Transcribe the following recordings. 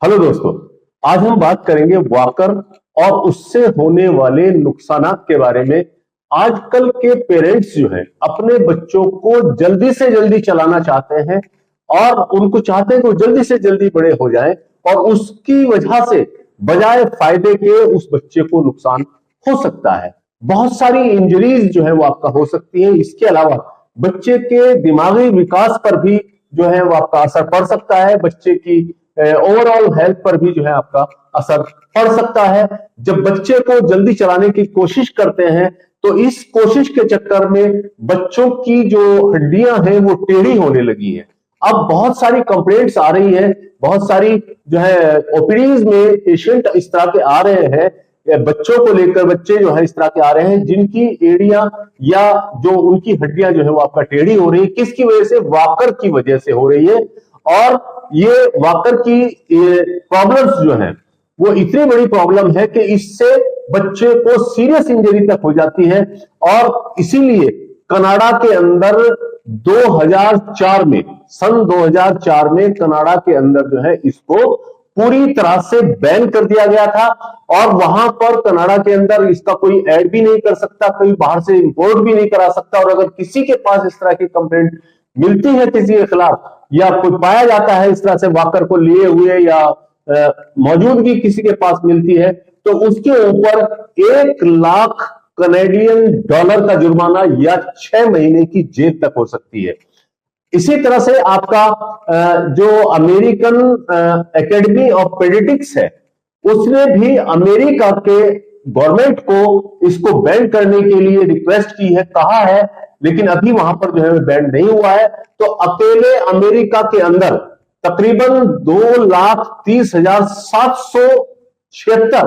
Hello दोस्तों, आज हम बात करेंगे वॉकर और उससे होने वाले नुकसानात के बारे में। आजकल के पेरेंट्स जो हैं अपने बच्चों को जल्दी से जल्दी चलाना चाहते हैं और उनको चाहते हैं कि वो जल्दी से जल्दी बड़े हो जाएं और उसकी वजह से बजाय फायदे के उस बच्चे को नुकसान हो सकता है। बहुत सारी इंजरीज जो है वो आपका हो सकती है। इसके अलावा बच्चे के दिमागी विकास पर भी जो है वो आपका असर पड़ सकता है। बच्चे की ओवरऑल हेल्थ पर भी जो है आपका असर पड़ सकता है। जब बच्चे को जल्दी चलाने की कोशिश करते हैं तो इस कोशिश के चक्कर में बच्चों की जो हड्डियां हैं वो टेढ़ी होने लगी है। अब बहुत सारी कंप्लेंट्स आ रही हैं, बहुत सारी जो है ओपीडीज में पेशेंट इस तरह के आ रहे हैं, बच्चों को लेकर बच्चे जो है इस तरह के आ रहे हैं जिनकी एड़ियां या जो उनकी हड्डियां जो है वो आपका टेढ़ी हो रही है। किसकी वजह से? वॉकर की वजह से हो रही है। और ये वॉकर की प्रॉब्लम्स जो है वो इतनी बड़ी प्रॉब्लम है कि इससे बच्चे को सीरियस इंजरी तक हो जाती है। और इसीलिए कनाडा के अंदर 2004 में, सन 2004 में कनाडा के अंदर जो है इसको पूरी तरह से बैन कर दिया गया था। और वहां पर कनाडा के अंदर इसका कोई ऐड भी नहीं कर सकता, कोई बाहर से इंपोर्ट भी नहीं करा सकता। और अगर किसी के पास इस तरह की कंप्लेंट मिलती है किसी के खिलाफ या कोई पाया जाता है इस तरह से वॉकर को लिए हुए या मौजूदगी किसी के पास मिलती है तो उसके ऊपर 1 लाख कनेडियन डॉलर का जुर्माना या 6 महीने की जेल तक हो सकती है। इसी तरह से आपका जो अमेरिकन एकेडमी ऑफ पेडियाट्रिक्स है उसने भी अमेरिका के गवर्नमेंट को इसको बैन करने के लिए रिक्वेस्ट की है, कहा है, लेकिन अभी वहां पर जो है बैन नहीं हुआ है। तो अकेले अमेरिका के अंदर तकरीबन 2,30,776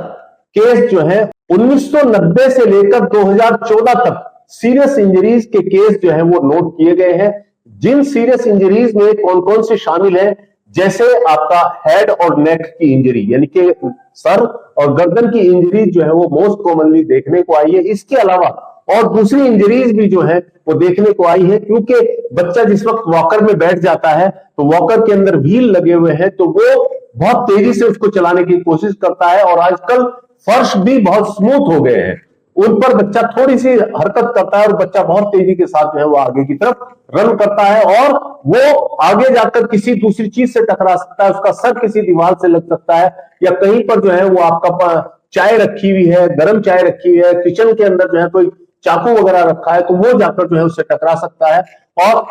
केस जो है 1990 से लेकर 2014 तक सीरियस इंजरीज के केस जो है वो नोट किए गए हैं। जिन सीरियस इंजरीज में कौन कौन से शामिल है, जैसे आपका हेड और नेक की इंजरी यानी कि सर और गर्दन की इंजरी जो है वो मोस्ट कॉमनली देखने को आई है। इसके अलावा और दूसरी इंजरीज भी जो है वो देखने को आई है, क्योंकि बच्चा जिस वक्त वॉकर में बैठ जाता है तो वॉकर के अंदर व्हील लगे हुए हैं तो वो बहुत तेजी से उसको चलाने की कोशिश करता है। और आजकल फर्श भी बहुत स्मूथ हो गए हैं, उन पर बच्चा थोड़ी सी हरकत करता है और बच्चा बहुत तेजी के साथ जो है वो आगे की तरफ रन करता है और वो आगे जाकर किसी दूसरी चीज से टकरा सकता है, उसका सर किसी दीवार से लग सकता है या कहीं पर जो है वो आपका चाय रखी हुई है, गर्म चाय रखी हुई है, किचन के अंदर जो है कोई चाकू वगैरह रखा है तो वो जाकर जो है उससे टकरा सकता है। और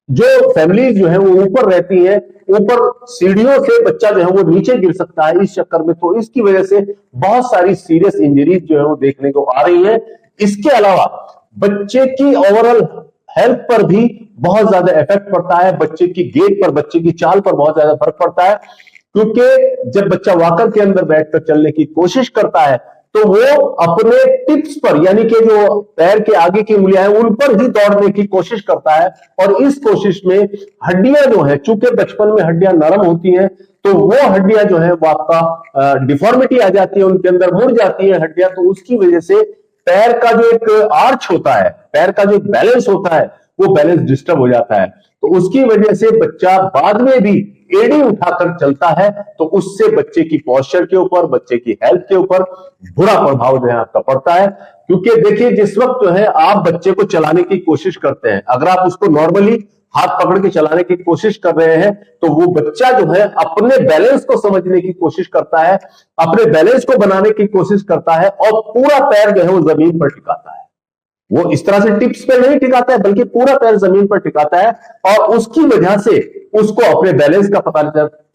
जो फैमिली जो है वो ऊपर रहती है, ऊपर सीढ़ियों से बच्चा जो है वो नीचे गिर सकता है इस चक्कर में। तो इसकी वजह से बहुत सारी सीरियस इंजरीज जो है वो देखने को आ रही है। इसके अलावा बच्चे की ओवरऑल हेल्थ पर भी बहुत ज्यादा इफेक्ट पड़ता है, बच्चे की गेट पर, बच्चे की चाल पर बहुत ज्यादा फर्क पड़ता है। क्योंकि जब बच्चा वॉकर के अंदर बैठकर चलने की कोशिश करता है तो वो अपने टिप्स पर यानी कि जो पैर के आगे की उंगलियां हैं उन पर ही दौड़ने की कोशिश करता है। और इस कोशिश में हड्डियां जो है, चूंकि बचपन में हड्डियां नरम होती हैं तो वो हड्डियां जो है वो आपका डिफॉर्मिटी आ जाती है, उनके अंदर मुड़ जाती है हड्डियां। तो उसकी वजह से पैर का जो एक आर्च होता है, पैर का जो बैलेंस होता है वो बैलेंस डिस्टर्ब हो जाता है। तो उसकी वजह से बच्चा बाद में भी एड़ी उठाकर चलता है तो उससे बच्चे की पोस्चर के ऊपर, बच्चे की हेल्थ के ऊपर बुरा प्रभाव जो है आपका पड़ता है। क्योंकि देखिए, जिस वक्त जो है आप बच्चे को चलाने की कोशिश करते हैं, अगर आप उसको नॉर्मली हाथ पकड़ के चलाने की कोशिश कर रहे हैं तो वो बच्चा जो है अपने बैलेंस को समझने की कोशिश करता है, अपने बैलेंस को बनाने की कोशिश करता है और पूरा पैर जो है वो जमीन पर टिकाता है। वो इस तरह से टिप्स पे नहीं टिकाता है बल्कि पूरा पैर जमीन पर टिकाता है। और उसकी वजह से उसको अपने बैलेंस का पता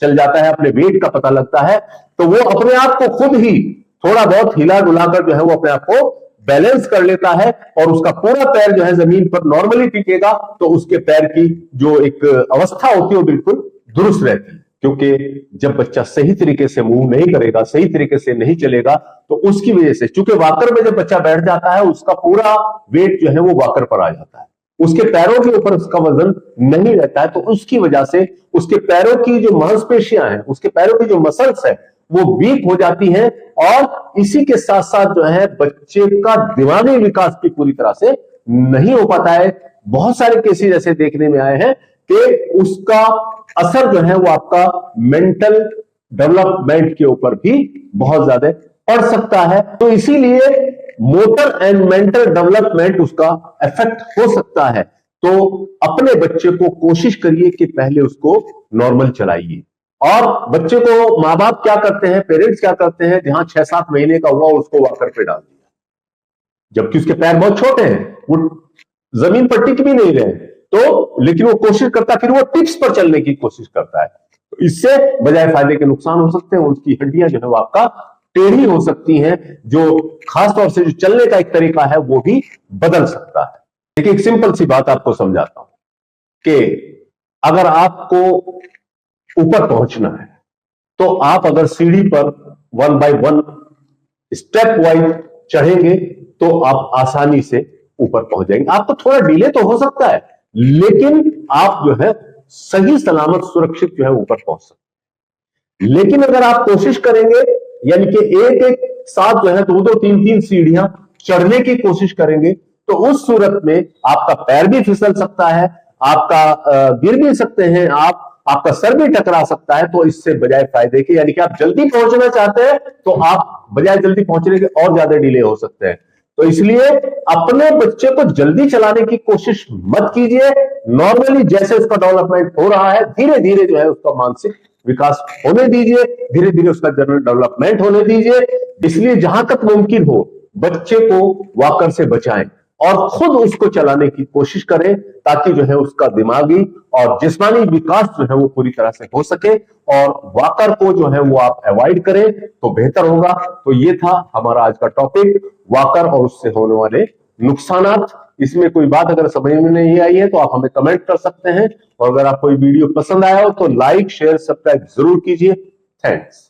चल जाता है, अपने वेट का पता लगता है। तो वो अपने आप को खुद ही थोड़ा बहुत हिला डुलाकर जो है वो अपने आप को बैलेंस कर लेता है और उसका पूरा पैर जो है जमीन पर नॉर्मली टिकेगा तो उसके पैर की जो एक अवस्था होती है वो बिल्कुल दुरुस्त रहती है। क्योंकि जब बच्चा सही तरीके से मूव नहीं करेगा, सही तरीके से नहीं चलेगा तो उसकी वजह से, चूंकि वॉकर में जब बच्चा बैठ जाता है उसका पूरा वेट जो है वो वॉकर पर आ जाता है, उसके पैरों के ऊपर उसका वजन नहीं रहता है। तो उसकी वजह से उसके पैरों की जो मांसपेशियां हैं, उसके पैरों की जो मसल्स है वो वीक हो जाती हैं। और इसी के साथ साथ जो है बच्चे का दिमागी विकास भी पूरी तरह से नहीं हो पाता है। बहुत सारे केसेस ऐसे देखने में आए हैं कि उसका असर जो है वो आपका मेंटल डेवलपमेंट के ऊपर भी बहुत ज्यादा पड़ सकता है। तो इसीलिए मोटर एंड मेंटल डेवलपमेंट उसका इफेक्ट हो सकता है। तो अपने बच्चे को कोशिश करिए कि पहले उसको नॉर्मल चलाइए। और बच्चे को माँ बाप क्या करते हैं, पेरेंट्स क्या करते हैं, जहां 6-7 महीने का हुआ उसको वॉकर पे डाल दिया, जबकि उसके पैर बहुत छोटे हैं, वो जमीन पर टिक भी नहीं रहे, तो लेकिन वो कोशिश करता है, फिर वो टिप्स पर चलने की कोशिश करता है। तो इससे बजाय फायदे के नुकसान हो सकते हैं। उसकी हड्डियां जो है वो आपका टेढ़ी हो सकती हैं, जो खासतौर से जो चलने का एक तरीका है वो भी बदल सकता है। देखिए, एक सिंपल सी बात आपको समझाता हूं कि अगर आपको ऊपर पहुंचना है तो आप अगर सीढ़ी पर 1 बाय 1 स्टेप वाइज चढ़ेंगे तो आप आसानी से ऊपर पहुंच जाएंगे। आपको थोड़ा डिले तो हो सकता है, लेकिन आप जो है सही सलामत सुरक्षित जो है ऊपर पहुंच सकते हैं। लेकिन अगर आप कोशिश करेंगे, यानी कि एक एक साथ जो है 2-2, 3-3 सीढ़ियां चढ़ने की कोशिश करेंगे, तो उस सूरत में आपका पैर भी फिसल सकता है, आपका गिर भी सकते हैं, आपका सर भी टकरा सकता है। तो इससे बजाय फायदे के, यानी कि आप जल्दी पहुंचना चाहते हैं तो आप बजाय जल्दी पहुंचने के और ज्यादा डिले हो सकते हैं। तो इसलिए अपने बच्चे को जल्दी चलाने की कोशिश मत कीजिए। नॉर्मली जैसे उसका डेवलपमेंट हो रहा है, धीरे धीरे जो है उसका मानसिक विकास होने दीजिए, धीरे धीरे उसका जनरल डेवलपमेंट होने दीजिए। इसलिए जहां तक मुमकिन हो बच्चे को वॉकर से बचाएं और खुद उसको चलाने की कोशिश करें, ताकि जो है उसका दिमागी और जिस्मानी विकास जो है वो पूरी तरह से हो सके। और वॉकर को जो है वो आप अवॉइड करें तो बेहतर होगा। तो ये था हमारा आज का टॉपिक, वॉकर और उससे होने वाले नुकसानात। इसमें कोई बात अगर समझ में नहीं आई है तो आप हमें कमेंट कर सकते हैं, और अगर आपको ये वीडियो पसंद आया हो तो लाइक, शेयर, सब्सक्राइब जरूर कीजिए। थैंक्स।